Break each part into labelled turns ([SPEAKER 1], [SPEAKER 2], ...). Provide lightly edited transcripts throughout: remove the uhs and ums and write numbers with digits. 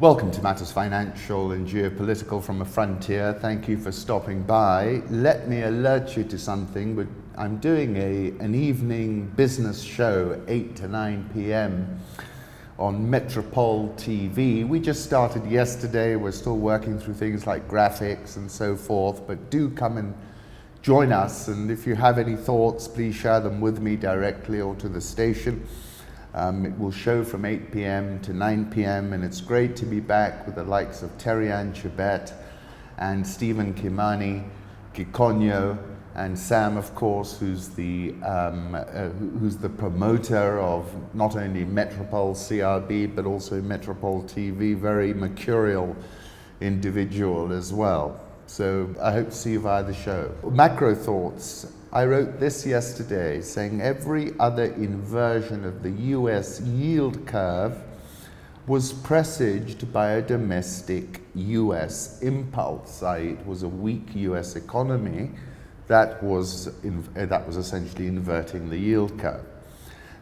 [SPEAKER 1] Welcome to Matters Financial and Geopolitical from a Frontier. Thank you for stopping by. Let me alert you to something. I'm doing an evening business show, 8 to 9 p.m. on Metropole TV. We just started yesterday. We're still working through things like graphics and so forth, but do come and join us. And if you have any thoughts, please share them with me directly or to the station. It will show from 8 p.m. to 9 p.m. and it's great to be back with the likes of Terry-Ann Chibet and Stephen Kimani, Kikonyo, and Sam, of course, who's the promoter of not only Metropole CRB but also Metropole TV, very mercurial individual as well. So I hope to see you via the show. Macro thoughts. I wrote this yesterday saying every other inversion of the US yield curve was presaged by a domestic US impulse, i.e. it was a weak US economy that was essentially inverting the yield curve.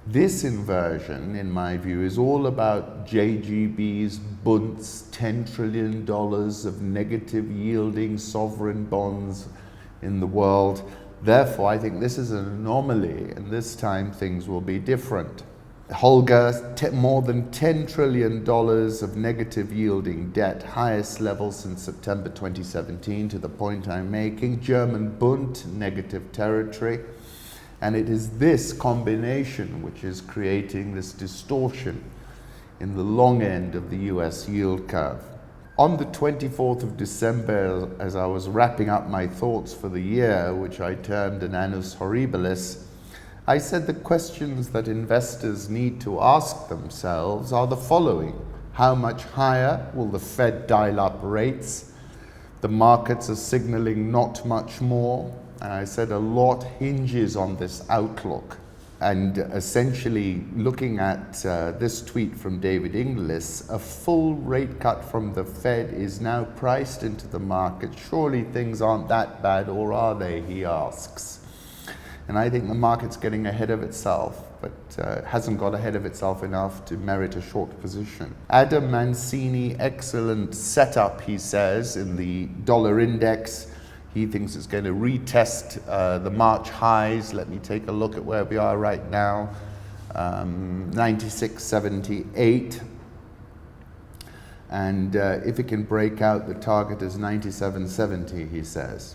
[SPEAKER 1] This inversion, in my view, is all about JGB's, Bund's $10 trillion of negative yielding sovereign bonds in the world. Therefore, I think this is an anomaly, and this time things will be different. Holger, more than $10 trillion of negative yielding debt, highest level since September 2017, to the point I'm making. German Bund, negative territory. And it is this combination which is creating this distortion in the long end of the US yield curve. On the 24th of December, as I was wrapping up my thoughts for the year, which I termed an annus horribilis, I said the questions that investors need to ask themselves are the following. How much higher will the Fed dial up rates? The markets are signaling not much more. And I said a lot hinges on this outlook. And essentially, looking at this tweet from David Inglis, a full rate cut from the Fed is now priced into the market. Surely things aren't that bad, or are they, he asks. And I think the market's getting ahead of itself, but hasn't got ahead of itself enough to merit a short position. Adam Mancini, excellent setup, he says, in the dollar index. He thinks it's going to retest the March highs. Let me take a look at where we are right now. 96.78. And if it can break out, the target is 97.70, he says.